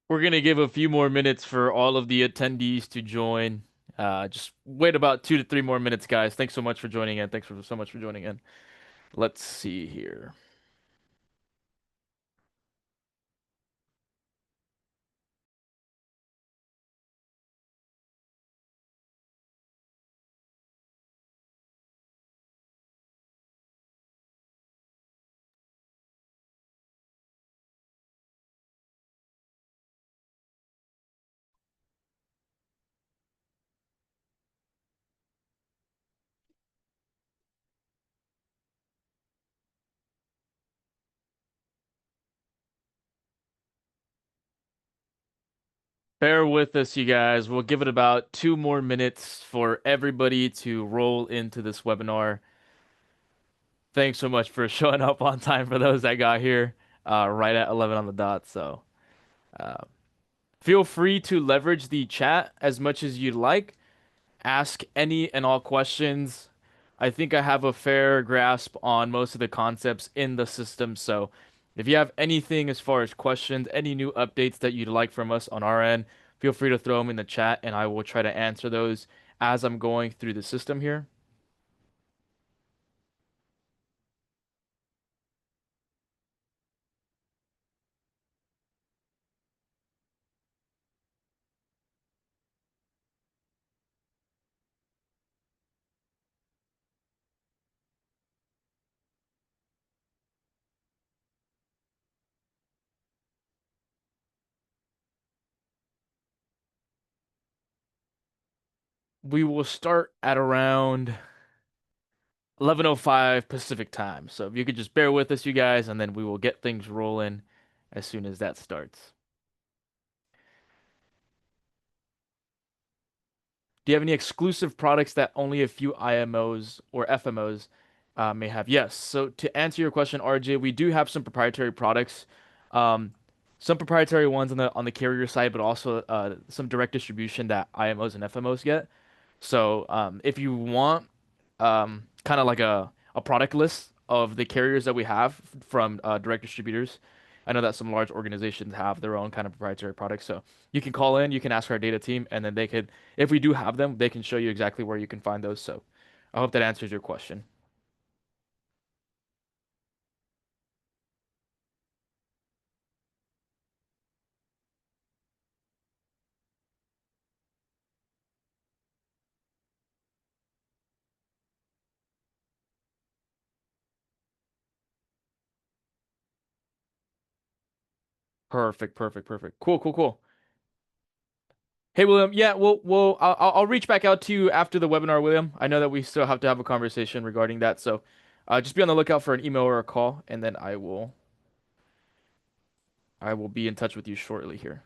We're gonna give a few more minutes for all of the attendees to join. Just wait about 2 to 3 more minutes, guys. Thanks so much for joining in. Thanks for so much for joining in. Let's see here. Bear with us, you guys. We'll give it about 2 more minutes for everybody to roll into this webinar. Thanks so much for showing up on time for those that got here right at 11 on the dot. So, uh, feel free to leverage the chat as much as you'd like. Ask any and all questions. I think I have a fair grasp on most of the concepts in the system. So if you have anything as far as questions, any new updates that you'd like from us on our end, feel free to throw them in the chat and I will try to answer those as I'm going through the system here. We will start at around 11:05 Pacific time. So if you could just bear with us, you guys, and then we will get things rolling as soon as that starts. Do you have any exclusive products that only a few IMOs or FMOs may have? Yes. So to answer your question, RJ, we do have some proprietary products, um, some proprietary ones on the carrier side, but also some direct distribution that IMOs and FMOs get. So if you want kind of like a product list of the carriers that we have from direct distributors. I know that some large organizations have their own kind of proprietary products. So you can call in, you can ask our data team, and then they could, if we do have them, they can show you exactly where you can find those. So I hope that answers your question. Perfect, perfect, perfect. Cool, cool, cool. Hey, William. Yeah, I'll reach back out to you after the webinar, William. I know that we still have to have a conversation regarding that. So just be on the lookout for an email or a call, and then I will be in touch with you shortly here.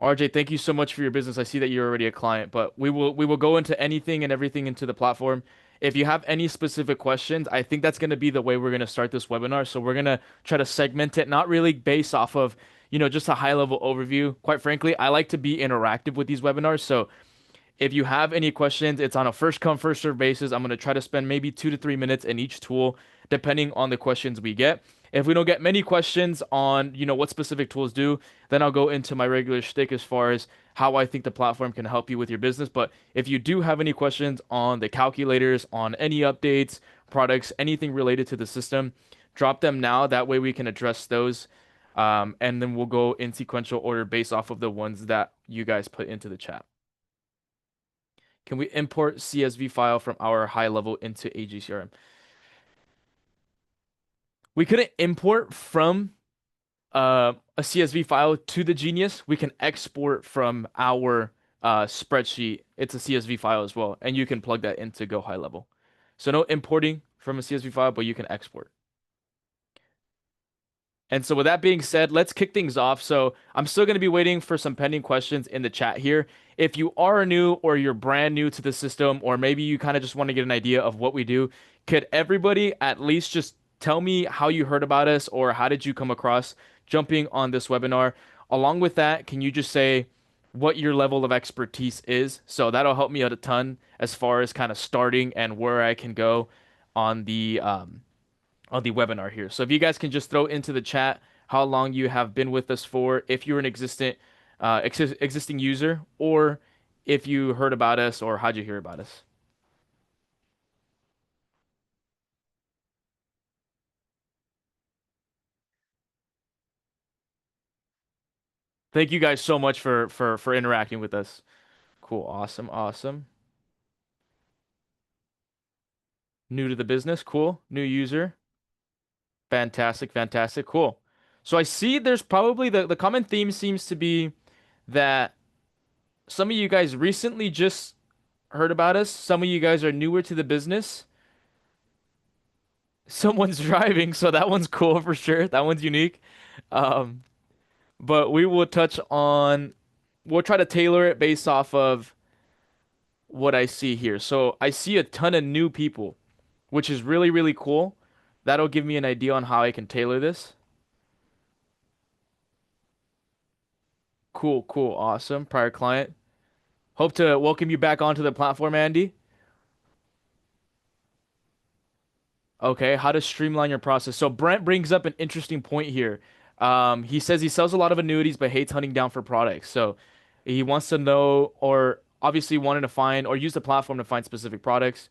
RJ, thank you so much for your business. I see that you're already a client, but we will go into anything and everything into the platform. If you have any specific questions, I think that's going to be the way we're going to start this webinar. So we're going to try to segment it, not really based off of, just a high level overview. Quite frankly, I like to be interactive with these webinars. So if you have any questions, it's on a first come, first serve basis. I'm going to try to spend maybe 2 to 3 minutes in each tool, depending on the questions we get. If we don't get many questions on, what specific tools do, then I'll go into my regular shtick as far as how I think the platform can help you with your business. But if you do have any questions on the calculators, on any updates, products, anything related to the system, drop them now. That way we can address those. And then we'll go in sequential order based off of the ones that you guys put into the chat. Can we import CSV file from our high level into AGCRM? We couldn't import from a CSV file to the Genius. We can export from our spreadsheet. It's a CSV file as well, and you can plug that into Go High Level. So no importing from a CSV file, but you can export. And so with that being said, let's kick things off. So I'm still going to be waiting for some pending questions in the chat here. If you are new or you're brand new to the system, or maybe you kind of just want to get an idea of what we do, could everybody at least just tell me how you heard about us or how did you come across jumping on this webinar? Along with that, can you just say what your level of expertise is? So that'll help me out a ton as far as kind of starting and where I can go on the webinar here. So if you guys can just throw into the chat how long you have been with us for, if you're an existing user, or if you heard about us or how'd you hear about us. Thank you guys so much for interacting with us. Cool, awesome, awesome. New to the business, cool. New user, fantastic, fantastic, cool. So I see there's probably the common theme seems to be that some of you guys recently just heard about us. Some of you guys are newer to the business. Someone's driving, so that one's cool for sure. That one's unique. Um, but we will touch on, we'll try to tailor it based off of what I see here. So I see a ton of new people, which is really, really cool. That'll give me an idea on how I can tailor this. Cool, cool, awesome. Prior client. Hope to welcome you back onto the platform, Andy. Okay, how to streamline your process. So Brent brings up an interesting point here. He says he sells a lot of annuities but hates hunting down for products. So he wants to know, or obviously wanted to find or use the platform to find specific products.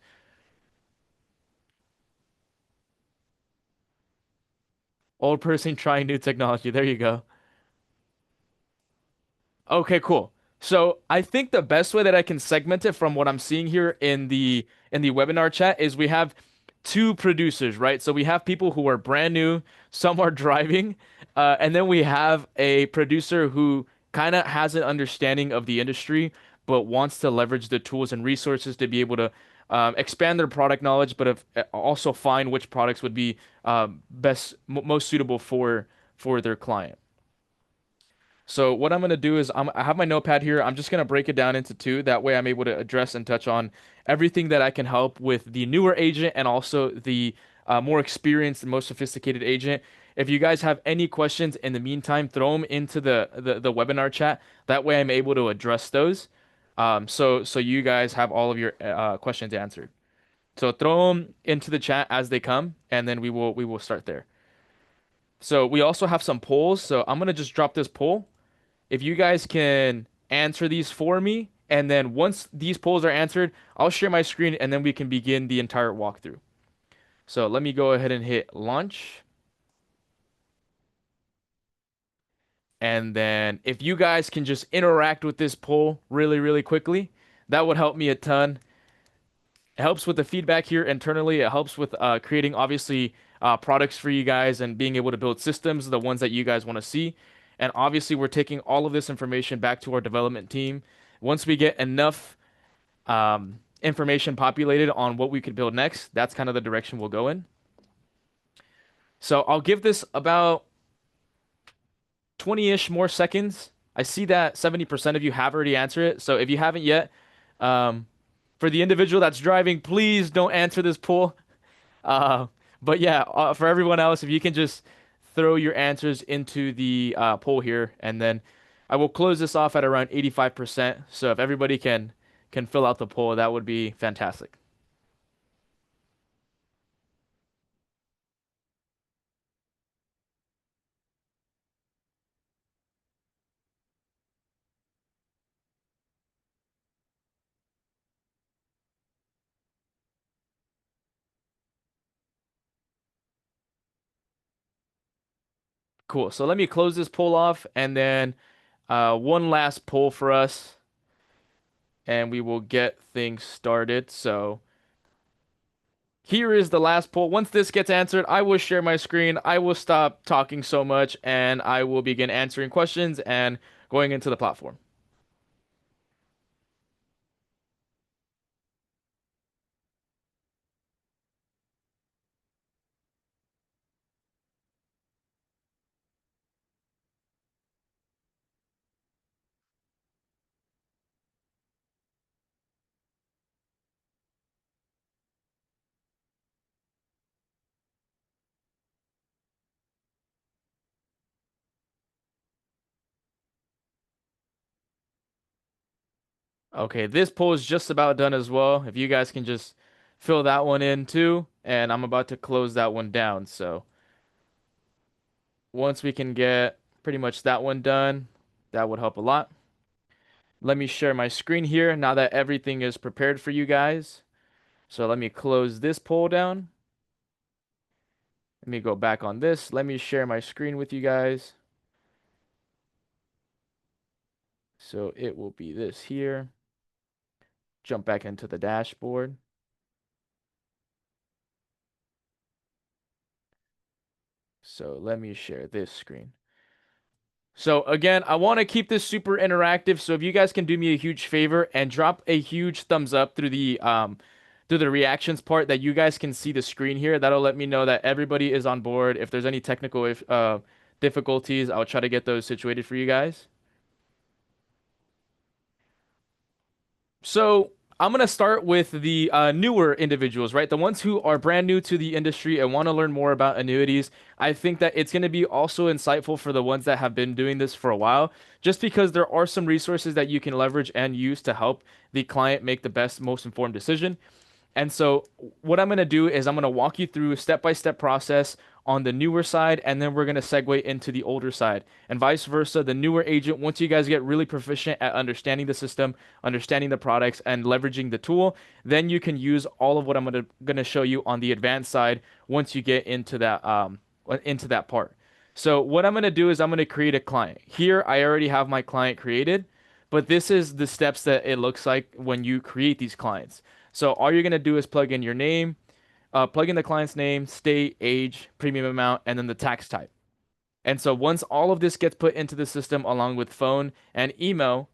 Old person trying new technology. There you go. Okay, cool. So I think the best way that I can segment it from what I'm seeing here in the webinar chat is we have two producers, right? So we have people who are brand new, some are driving, and then we have a producer who kind of has an understanding of the industry, but wants to leverage the tools and resources to be able to expand their product knowledge, but also find which products would be most suitable for their client. So what I'm going to do is I have my notepad here. I'm just going to break it down into two. That way I'm able to address and touch on everything that I can help with the newer agent and also the more experienced and most sophisticated agent. If you guys have any questions in the meantime, throw them into the webinar chat. That way I'm able to address those. So you guys have all of your questions answered. So throw them into the chat as they come, and then we will start there. So we also have some polls. So I'm gonna just drop this poll if you guys can answer these for me, and then once these polls are answered, I'll share my screen and then we can begin the entire walkthrough. So let me go ahead and hit launch. And then if you guys can just interact with this poll really, really quickly, that would help me a ton. It helps with the feedback here internally. It helps with creating, obviously, products for you guys and being able to build systems, the ones that you guys want to see. And obviously, we're taking all of this information back to our development team. Once we get enough information populated on what we could build next, that's kind of the direction we'll go in. So I'll give this about 20-ish more seconds. I see that 70% of you have already answered it. So if you haven't yet, um, for the individual that's driving, please don't answer this poll. Uh, but yeah, for everyone else, if you can just throw your answers into the poll here, and then I will close this off at around 85%. So if everybody can fill out the poll, that would be fantastic. Cool. So let me close this poll off, and then one last poll for us, and we will get things started. So here is the last poll. Once this gets answered, I will share my screen. I will stop talking so much, and I will begin answering questions and going into the platform. Okay, this poll is just about done as well. If you guys can just fill that one in too, and I'm about to close that one down. So Once we can get pretty much that one done, that would help a lot. Let me share my screen here now that everything is prepared for you guys. So let me close this poll down. Let me go back on this. Let me share my screen with you guys. So it will be this here. Jump back into the dashboard. So let me share this screen. So again, I want to keep this super interactive. So if you guys can do me a huge favor and drop a huge thumbs up through the reactions part that you guys can see the screen here, that'll let me know that everybody is on board. If there's any technical difficulties, I'll try to get those situated for you guys. So I'm gonna start with the newer individuals, right? The ones who are brand new to the industry and want to learn more about annuities. I think that it's gonna be also insightful for the ones that have been doing this for a while, just because there are some resources that you can leverage and use to help the client make the best, most informed decision. And so what I'm going to do is I'm going to walk you through a step-by-step process on the newer side, and then we're going to segue into the older side. And vice versa, the newer agent, once you guys get really proficient at understanding the system, understanding the products, and leveraging the tool, then you can use all of what I'm going to show you on the advanced side once you get into that part. So what I'm going to do is I'm going to create a client. Here, I already have my client created, but this is the steps that it looks like when you create these clients. So all you're going to do is plug in your name, plug in the client's name, state, age, premium amount, and then the tax type. And so once all of this gets put into the system along with phone and email,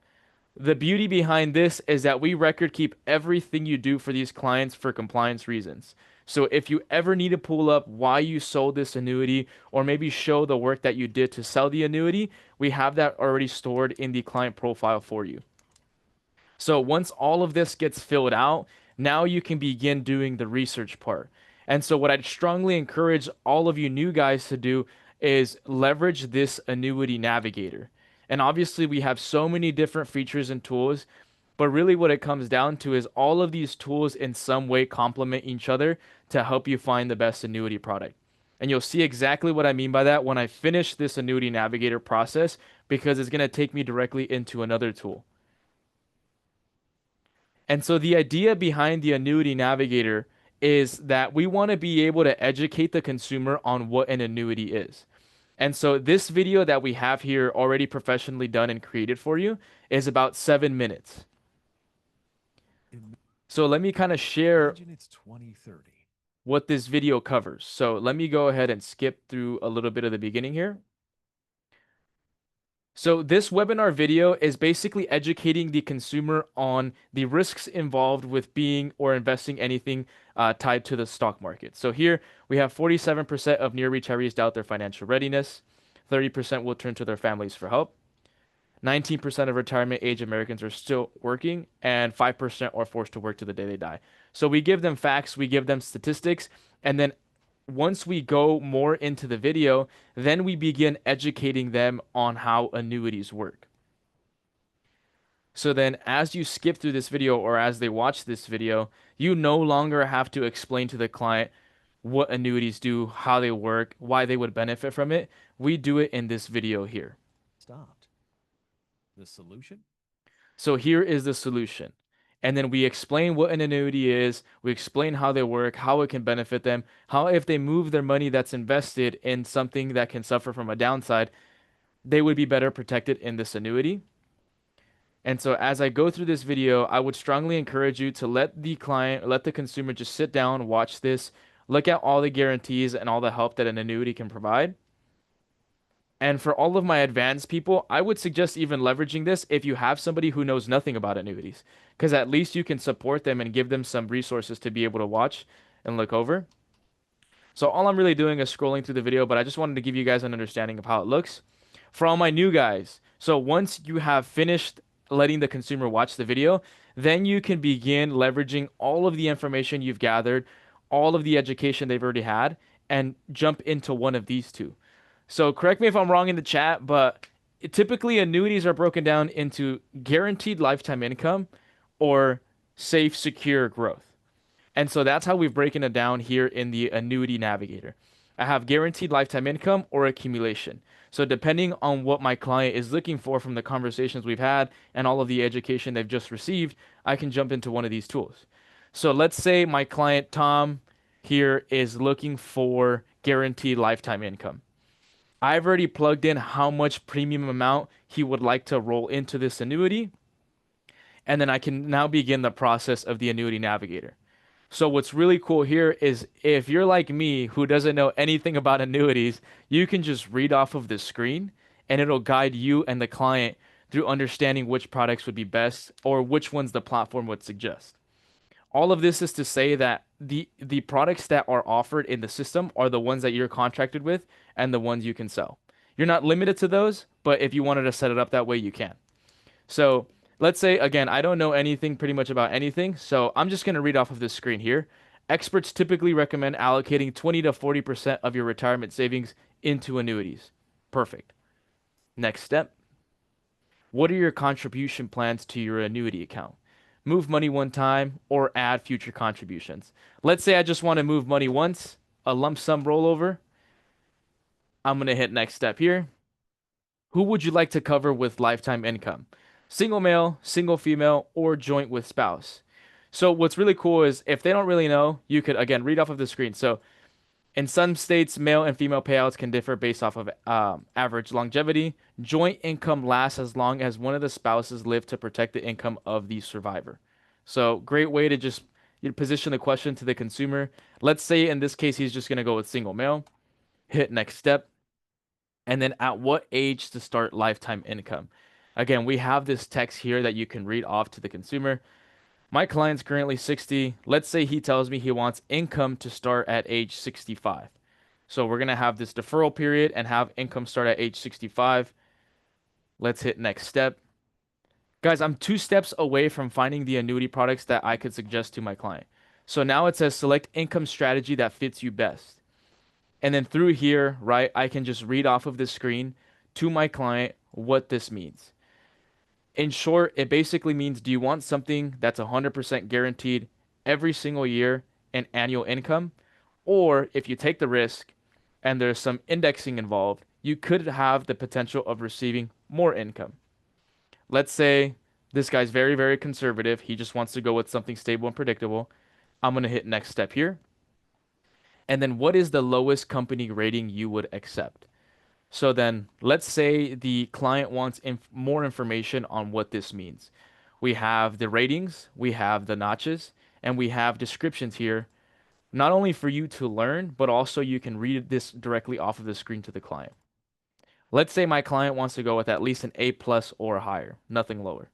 the beauty behind this is that we record keep everything you do for these clients for compliance reasons. So if you ever need to pull up why you sold this annuity or maybe show the work that you did to sell the annuity, we have that already stored in the client profile for you. So once all of this gets filled out, now you can begin doing the research part. And so what I'd strongly encourage all of you new guys to do is leverage this Annuity Navigator. And obviously we have so many different features and tools, but really what it comes down to is all of these tools in some way complement each other to help you find the best annuity product. And you'll see exactly what I mean by that when I finish this Annuity Navigator process because it's going to take me directly into another tool. And so the idea behind the Annuity Navigator is that we want to be able to educate the consumer on what an annuity is. And so this video that we have here already professionally done and created for you is about 7 minutes. So let me kind of share what this video covers. So let me go ahead and skip through a little bit of the beginning here. So this webinar video is basically educating the consumer on the risks involved with being or investing anything tied to the stock market. So here we have 47% of near retirees doubt their financial readiness. 30% will turn to their families for help. 19% of retirement age Americans are still working, and 5% are forced to work to the day they die. So we give them facts, we give them statistics, and then once we go more into the video, then we begin educating them on how annuities work. So then as you skip through this video or as they watch this video, you no longer have to explain to the client what annuities do, how they work, why they would benefit from it. We do it in this video here. Stopped. The solution? So here is the solution. And then we explain what an annuity is, we explain how they work, how it can benefit them, how if they move their money that's invested in something that can suffer from a downside, they would be better protected in this annuity. And so as I go through this video, I would strongly encourage you to let the client, let the consumer just sit down, watch this, look at all the guarantees and all the help that an annuity can provide. And for all of my advanced people, I would suggest even leveraging this if you have somebody who knows nothing about annuities, because at least you can support them and give them some resources to be able to watch and look over. So all I'm really doing is scrolling through the video, but I just wanted to give you guys an understanding of how it looks. For all my new guys, so once you have finished letting the consumer watch the video, then you can begin leveraging all of the information you've gathered, all of the education they've already had, and jump into one of these two. So correct me if I'm wrong in the chat, but typically annuities are broken down into guaranteed lifetime income or safe, secure growth. And so that's how we've broken it down here in the Annuity Navigator. I have guaranteed lifetime income or accumulation. So depending on what my client is looking for from the conversations we've had and all of the education they've just received, I can jump into one of these tools. So let's say my client Tom here is looking for guaranteed lifetime income. I've already plugged in how much premium amount he would like to roll into this annuity, and then I can now begin the process of the Annuity Navigator. So what's really cool here is if you're like me who doesn't know anything about annuities, you can just read off of the screen and it'll guide you and the client through understanding which products would be best or which ones the platform would suggest. All of this is to say that the products that are offered in the system are the ones that you're contracted with and the ones you can sell. You're not limited to those, but if you wanted to set it up that way, you can. So let's say, again, I don't know anything pretty much about anything, so I'm just going to read off of this screen here. Experts typically recommend allocating 20 to 40% of your retirement savings into annuities. Perfect. Next step. What are your contribution plans to your annuity account? Move money one time or add future contributions. Let's say I just want to move money once, a lump sum rollover. I'm going to hit next step here. Who would you like to cover with lifetime income? Single male, single female, or joint with spouse? So what's really cool is if they don't really know, you could again read off of the screen. So in some states, male and female payouts can differ based off of average longevity. Joint income lasts as long as one of the spouses live to protect the income of the survivor. So great way to just position the question to the consumer. Let's say in this case, he's just going to go with single male. Hit next step. And then at what age to start lifetime income? Again, we have this text here that you can read off to the consumer. My client's currently 60. Let's say he tells me he wants income to start at age 65. So we're going to have this deferral period and have income start at age 65. Let's hit next step. Guys, I'm 2 steps away from finding the annuity products that I could suggest to my client. So now it says select income strategy that fits you best. And then through here, right, I can just read off of the screen to my client what this means. In short, it basically means do you want something that's 100% guaranteed every single year in annual income? Or if you take the risk and there's some indexing involved, you could have the potential of receiving more income. Let's say this guy's very, very conservative. He just wants to go with something stable and predictable. I'm going to hit next step here. And then what is the lowest company rating you would accept? So then let's say the client wants more information on what this means. We have the ratings, we have the notches, and we have descriptions here, not only for you to learn, but also you can read this directly off of the screen to the client. Let's say my client wants to go with at least an A plus or higher, nothing lower.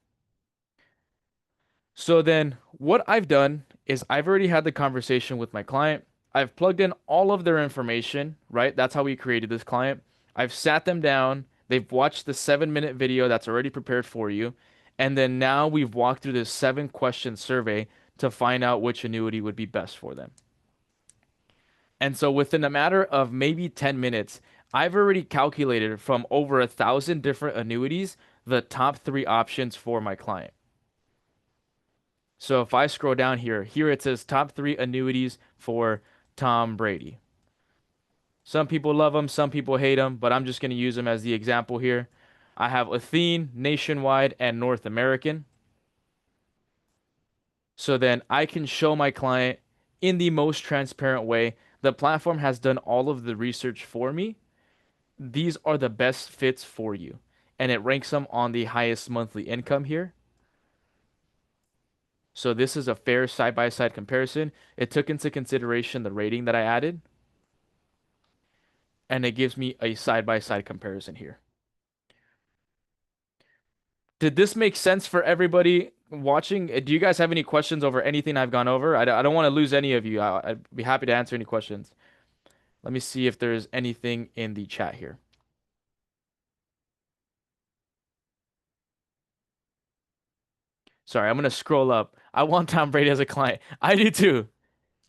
So then what I've done is I've already had the conversation with my client. I've plugged in all of their information, right? That's how we created this client. I've sat them down. They've watched the 7-minute video that's already prepared for you. And then now we've walked through this 7-question survey to find out which annuity would be best for them. And so within a matter of maybe 10 minutes, I've already calculated from over 1,000 different annuities the top 3 options for my client. So if I scroll down here, it says top 3 annuities for Tom Brady. Some people love them, some people hate them, but I'm just going to use them as the example here. I have Athene, Nationwide, and North American. So then I can show my client in the most transparent way. The platform has done all of the research for me. These are the best fits for you. And it ranks them on the highest monthly income here. So this is a fair side-by-side comparison. It took into consideration the rating that I added, and it gives me a side-by-side comparison here. Did this make sense for everybody watching? Do you guys have any questions over anything I've gone over? I don't want to lose any of you. I'd be happy to answer any questions. Let me see if there's anything in the chat here. Sorry, I'm going to scroll up. I want Tom Brady as a client. I do too.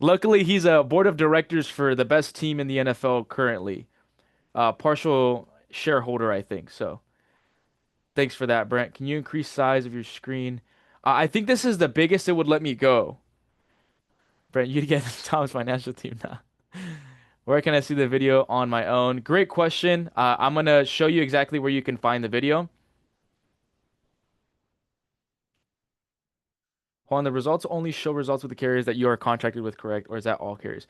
Luckily, he's a board of directors for the best team in the NFL currently. Partial shareholder, I think. So thanks for that, Brent. Can you increase size of your screen? I think this is the biggest it would let me go. Brent, you get Tom's financial team now. Where can I see the video on my own? Great question. I'm gonna show you exactly where you can find the video. Hold on, the results only show results with the carriers that you are contracted with, correct? Or is that all carriers?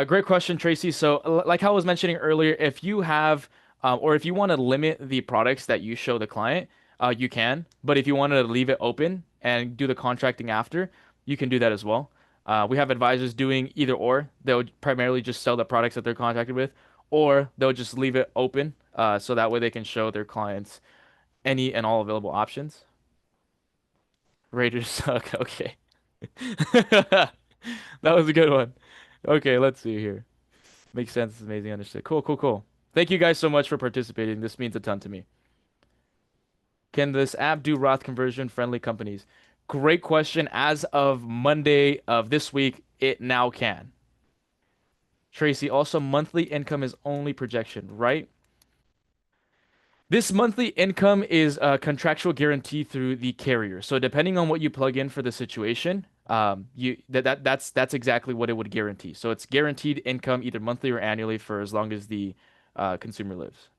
Great question, Tracy. So, like how I was mentioning earlier, if you have, or if you want to limit the products that you show the client, you can. But if you wanted to leave it open and do the contracting after, you can do that as well. We have advisors doing either or. They'll primarily just sell the products that they're contracted with, or they'll just leave it open, so that way they can show their clients any and all available options. Raiders suck. Okay. That was a good one. Okay, let's see here. Makes sense. It's amazing. Understood. Cool, cool, cool. Thank you guys so much for participating. This means a ton to me. Can this app do Roth conversion friendly companies? Great question. As of Monday of this week, it now can. Tracy, also monthly income is only projection, right? This monthly income is a contractual guarantee through the carrier. So depending on what you plug in for the situation, that's exactly what it would guarantee. So it's guaranteed income either monthly or annually for as long as the consumer lives.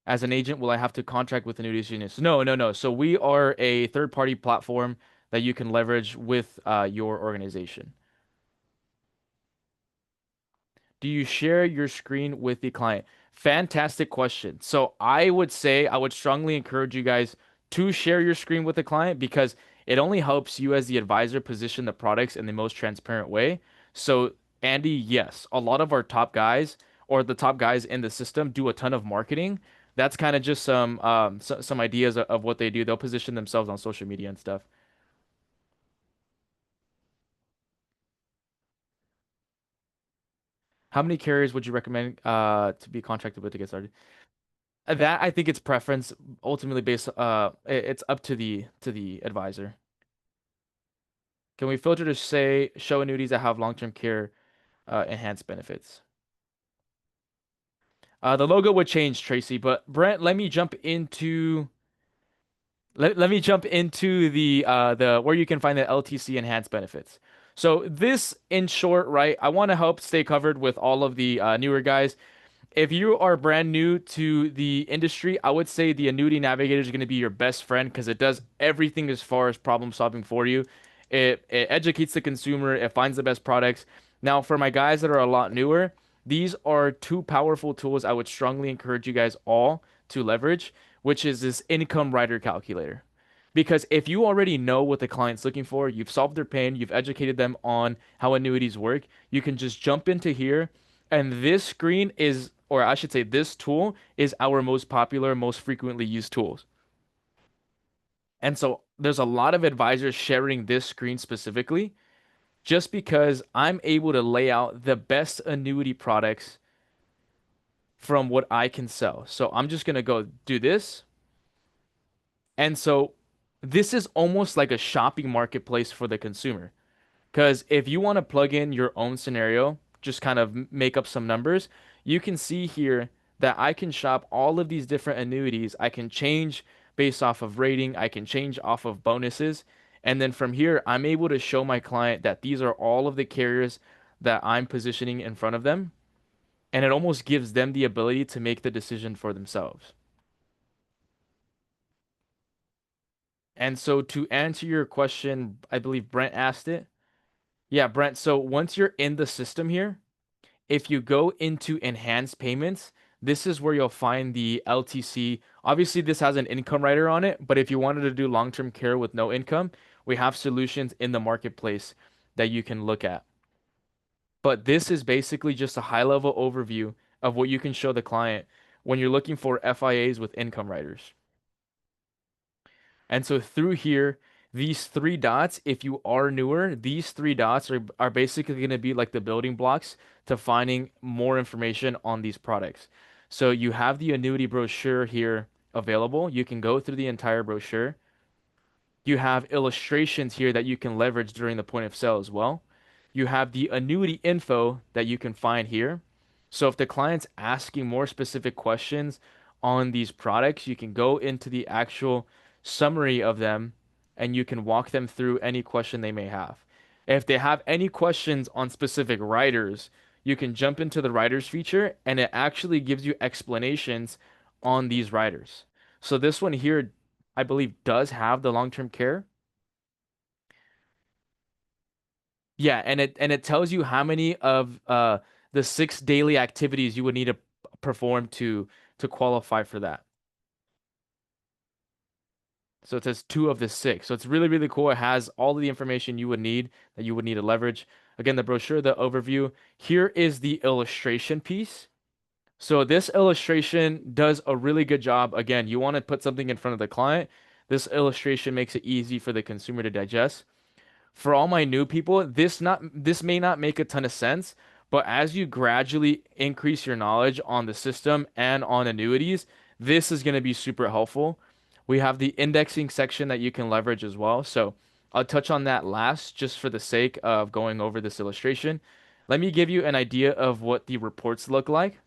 As an agent, will I have to contract with Annuities Genius? No, no, no. So we are a third-party platform that you can leverage with your organization. Do you share your screen with the client? Fantastic question. So I would say I would strongly encourage you guys to share your screen with the client because it only helps you as the advisor position the products in the most transparent way. So Andy, yes, a lot of our top guys or the top guys in the system do a ton of marketing. That's kind of just some ideas of what they do. They'll position themselves on social media and stuff. How many carriers would you recommend to be contracted with to get started? That I think it's preference ultimately based it's up to the advisor. Can we filter to say show annuities that have long-term care enhanced benefits? The logo would change, Tracy, but Brent, let me jump into the where you can find the LTC enhanced benefits. So this in short, right? I want to help stay covered with all of the newer guys. If you are brand new to the industry, I would say the Annuity Navigator is going to be your best friend because it does everything as far as problem solving for you. It educates the consumer, it finds the best products. Now, for my guys that are a lot newer, these are two powerful tools I would strongly encourage you guys all to leverage, which is this income rider calculator. Because if you already know what the client's looking for, you've solved their pain, you've educated them on how annuities work, you can just jump into here and this screen is, or I should say, this tool is our most popular, most frequently used tools. And so there's a lot of advisors sharing this screen specifically just because I'm able to lay out the best annuity products from what I can sell. So I'm just going to go do this. And so this is almost like a shopping marketplace for the consumer. Because if you want to plug in your own scenario, just kind of make up some numbers, you can see here that I can shop all of these different annuities. I can change based off of rating, I can change off of bonuses. And then from here, I'm able to show my client that these are all of the carriers that I'm positioning in front of them. And it almost gives them the ability to make the decision for themselves. And so to answer your question, I believe Brent asked it. Yeah, Brent. So once you're in the system here, if you go into enhanced payments, this is where you'll find the LTC. Obviously, this has an income rider on it, but if you wanted to do long-term care with no income, we have solutions in the marketplace that you can look at. But this is basically just a high-level overview of what you can show the client when you're looking for FIAs with income riders. And so through here, these three dots, if you are newer, these three dots are basically going to be like the building blocks to finding more information on these products. So you have the annuity brochure here available. You can go through the entire brochure. You have illustrations here that you can leverage during the point of sale as well. You have the annuity info that you can find here. So if the client's asking more specific questions on these products, you can go into the actual summary of them and you can walk them through any question they may have. If they have any questions on specific writers, you can jump into the writers feature and it actually gives you explanations on these writers. So this one here, I believe, does have the long-term care. Yeah, and it tells you how many of the 6 daily activities you would need to perform to qualify for that. So it says 2 of the 6. So it's really, really cool. It has all of the information you would need that you would need to leverage. Again, the brochure, the overview. Here is the illustration piece. So this illustration does a really good job. Again, you want to put something in front of the client. This illustration makes it easy for the consumer to digest. For all my new people, this may not make a ton of sense, but as you gradually increase your knowledge on the system and on annuities, this is going to be super helpful. We have the indexing section that you can leverage as well. So I'll touch on that last just for the sake of going over this illustration. Let me give you an idea of what the reports look like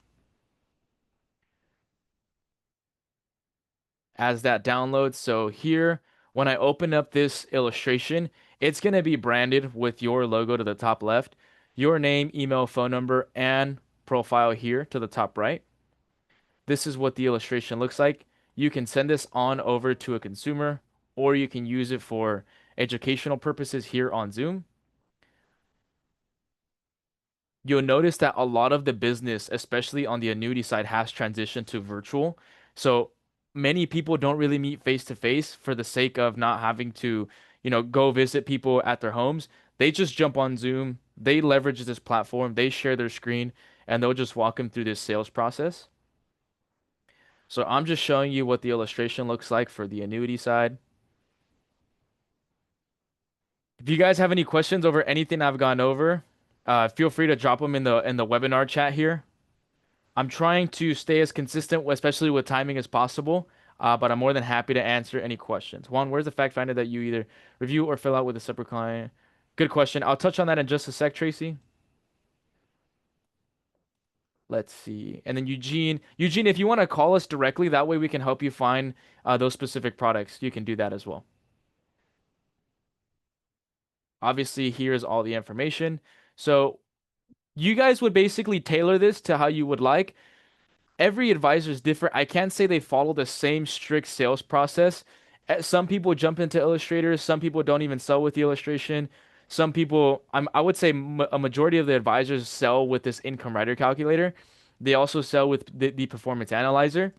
as that downloads. So here, when I open up this illustration, it's going to be branded with your logo to the top left, your name, email, phone number, and profile here to the top right. This is what the illustration looks like. You can send this on over to a consumer, or you can use it for educational purposes here on Zoom. You'll notice that a lot of the business, especially on the annuity side, has transitioned to virtual. So many people don't really meet face to face for the sake of not having to, go visit people at their homes. They just jump on Zoom, they leverage this platform, they share their screen, and they'll just walk them through this sales process. So I'm just showing you what the illustration looks like for the annuity side. If you guys have any questions over anything I've gone over, feel free to drop them in the webinar chat here. I'm trying to stay as consistent, especially with timing as possible, but I'm more than happy to answer any questions. Juan, where's the fact finder that you either review or fill out with a separate client? Good question. I'll touch on that in just a sec, Tracy. Let's see. And then Eugene, if you want to call us directly, that way we can help you find those specific products. You can do that as well. Obviously, here's all the information. So you guys would basically tailor this to how you would like. Every advisor is different. I can't say they follow the same strict sales process. Some people jump into illustrators. Some people don't even sell with the illustration. Some people, I would say a majority of the advisors sell with this income rider calculator. They also sell with the performance analyzer.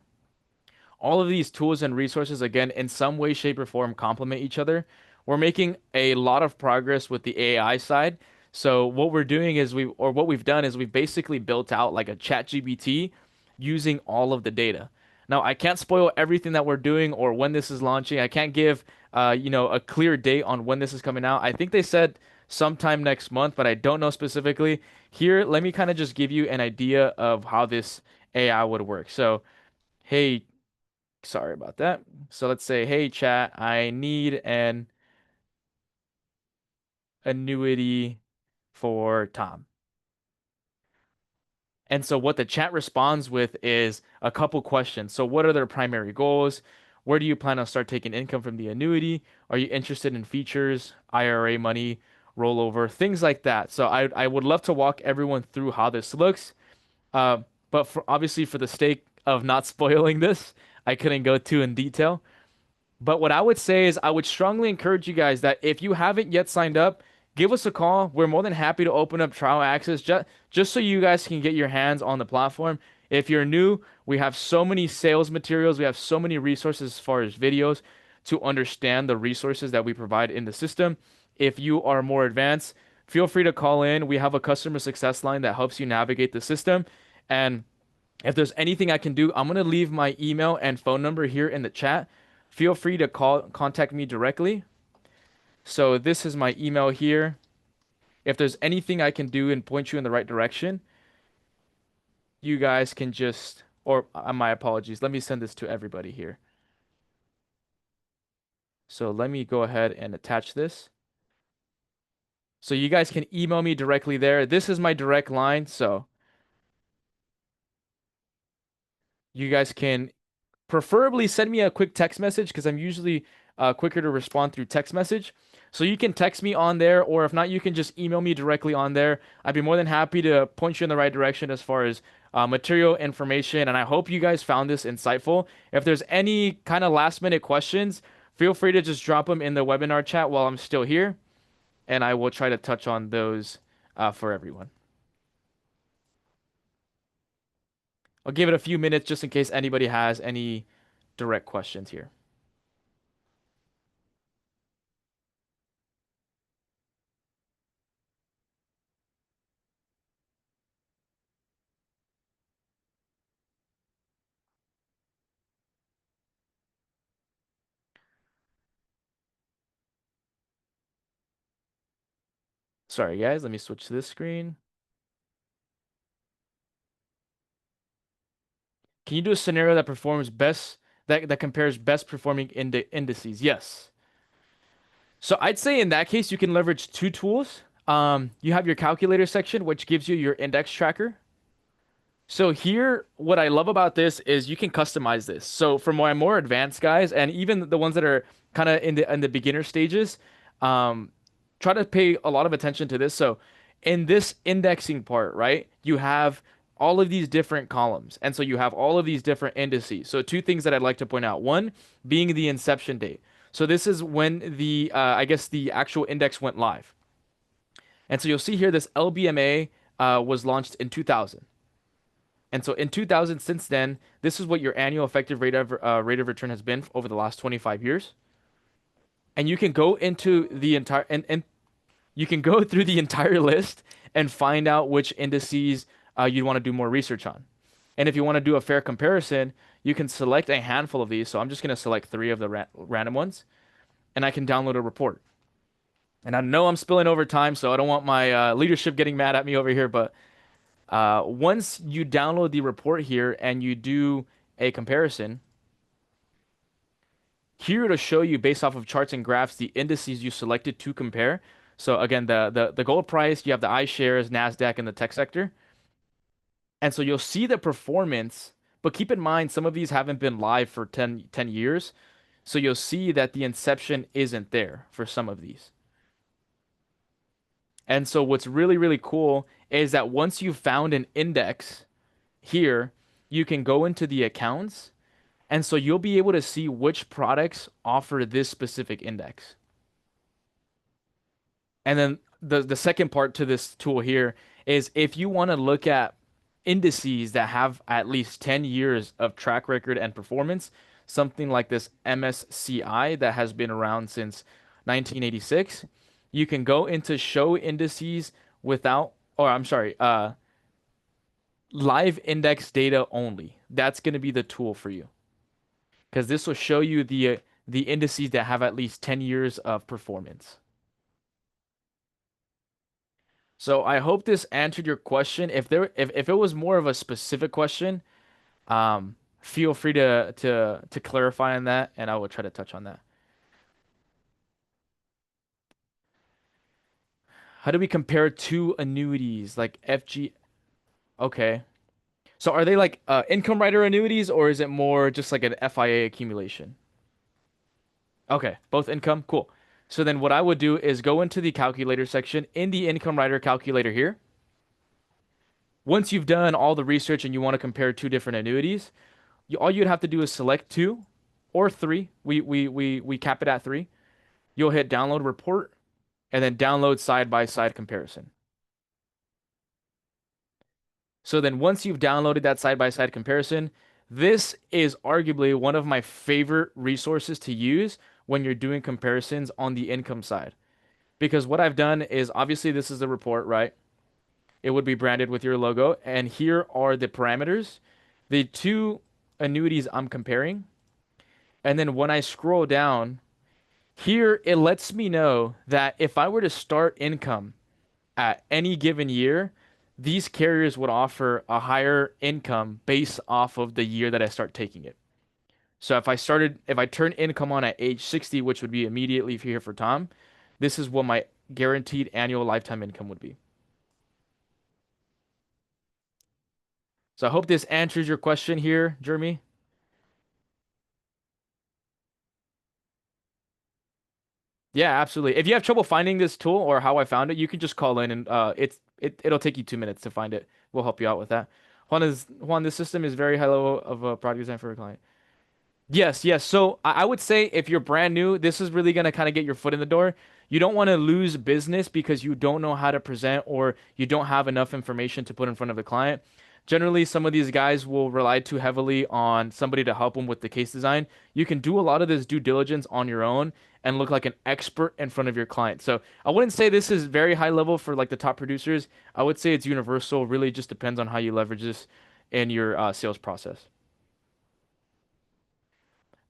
All of these tools and resources, again, in some way, shape, or form, complement each other. We're making a lot of progress with the AI side. So what we're doing is what we've done is we've basically built out like a chat GPT using all of the data. Now, I can't spoil everything that we're doing or when this is launching. I can't give, a clear date on when this is coming out. I think they said sometime next month, but I don't know specifically. Here, let me kind of just give you an idea of how this AI would work. So, hey, sorry about that. So let's say, hey, chat, I need an annuity for Tom. And so what the chat responds with is a couple questions. So what are their primary goals? Where do you plan on start taking income from the annuity? Are you interested in features, IRA money, rollover, things like that. So I would love to walk everyone through how this looks. Uh, but obviously for the sake of not spoiling this, I couldn't go too in detail. But what I would say is I would strongly encourage you guys that if you haven't yet signed up, give us a call. We're more than happy to open up trial access just so you guys can get your hands on the platform. If you're new, we have so many sales materials, we have so many resources as far as videos to understand the resources that we provide in the system. If you are more advanced, feel free to call in. We have a customer success line that helps you navigate the system. And if there's anything I can do, I'm going to leave my email and phone number here in the chat. Feel free to contact me directly. So this is my email here. If there's anything I can do and point you in the right direction, you guys can just, or my apologies, let me send this to everybody here. So let me go ahead and attach this. So you guys can email me directly there. This is my direct line. So you guys can preferably send me a quick text message because I'm usually quicker to respond through text message. So you can text me on there, or if not, you can just email me directly on there. I'd be more than happy to point you in the right direction as far as material information. And I hope you guys found this insightful. If there's any kind of last minute questions, feel free to just drop them in the webinar chat while I'm still here, and I will try to touch on those for everyone. I'll give it a few minutes just in case anybody has any direct questions here. Sorry, guys, let me switch to this screen. Can you do a scenario that performs best, that compares best performing indices? Yes. So I'd say in that case, you can leverage two tools. You have your calculator section, which gives you your index tracker. So here, what I love about this is you can customize this. So for my more advanced guys, and even the ones that are kind of in the beginner stages, um, try to pay a lot of attention to this. So in this indexing part, right, you have all of these different columns, and so you have all of these different indices. So two things that I'd like to point out. One being the inception date. So this is when the I guess the actual index went live. And so you'll see here this LBMA was launched in 2000. And so in 2000, since then, this is what your annual effective rate of return has been over the last 25 years. And you can go into the entire and you can go through the entire list and find out which indices you'd want to do more research on. And if you want to do a fair comparison, you can select a handful of these. So I'm just going to select three of the random ones, and I can download a report. And I know I'm spilling over time, so I don't want my leadership getting mad at me over here, but once you download the report here and you do a comparison, here to show you based off of charts and graphs the indices you selected to compare. So again, the gold price, you have the iShares, NASDAQ, and the tech sector. And so you'll see the performance, but keep in mind some of these haven't been live for 10 years. So you'll see that the inception isn't there for some of these. And so what's really, really cool is that once you've found an index here, you can go into the accounts. And so you'll be able to see which products offer this specific index. And then the second part to this tool here is if you want to look at indices that have at least 10 years of track record and performance, something like this MSCI that has been around since 1986, you can go into show indices without, or I'm sorry, live index data only. That's going to be the tool for you because this will show you the indices that have at least 10 years of performance. So I hope this answered your question. If it was more of a specific question, feel free to clarify on that, and I will try to touch on that. How do we compare two annuities like FG? Okay. So are they like income rider annuities, or is it more just like an FIA accumulation? Okay, both income. Cool. So then what I would do is go into the calculator section in the income rider calculator here. Once you've done all the research and you want to compare two different annuities, all you'd have to do is select two or three. We cap it at three. You'll hit download report and then download side by side comparison. So then once you've downloaded that side by side comparison, this is arguably one of my favorite resources to use when you're doing comparisons on the income side. Because what I've done is obviously this is a report, right? It would be branded with your logo. And here are the parameters, the two annuities I'm comparing. And then when I scroll down, here it lets me know that if I were to start income at any given year, these carriers would offer a higher income based off of the year that I start taking it. So if I turn income on at age 60, which would be immediately here for Tom, this is what my guaranteed annual lifetime income would be. So I hope this answers your question here, Jeremy. Yeah, absolutely. If you have trouble finding this tool or how I found it, you can just call in and it'll take you 2 minutes to find it. We'll help you out with that. Juan, this system is very high level of product design for a client. Yes, yes. So I would say if you're brand new, this is really gonna kind of get your foot in the door. You don't want to lose business because you don't know how to present or you don't have enough information to put in front of the client. Generally, some of these guys will rely too heavily on somebody to help them with the case design. You can do a lot of this due diligence on your own and look like an expert in front of your client. So I wouldn't say this is very high level for like the top producers. I would say it's universal. Really just depends on how you leverage this in your sales process.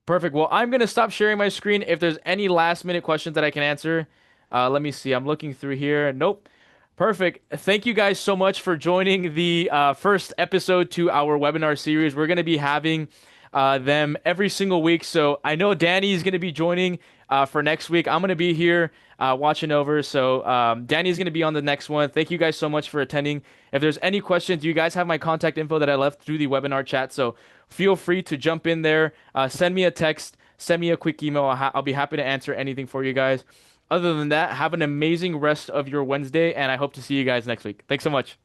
Perfect. Well, I'm going to stop sharing my screen. If there's any last minute questions that I can answer, let me see. I'm looking through here. Nope. Perfect. Thank you guys so much for joining the first episode to our webinar series. We're going to be having them every single week. So I know Danny is going to be joining for next week. I'm going to be here watching over. So Danny's going to be on the next one. Thank you guys so much for attending. If there's any questions, you guys have my contact info that I left through the webinar chat. So feel free to jump in there, send me a text, send me a quick email. I'll be happy to answer anything for you guys. Other than that, have an amazing rest of your Wednesday, and I hope to see you guys next week. Thanks so much.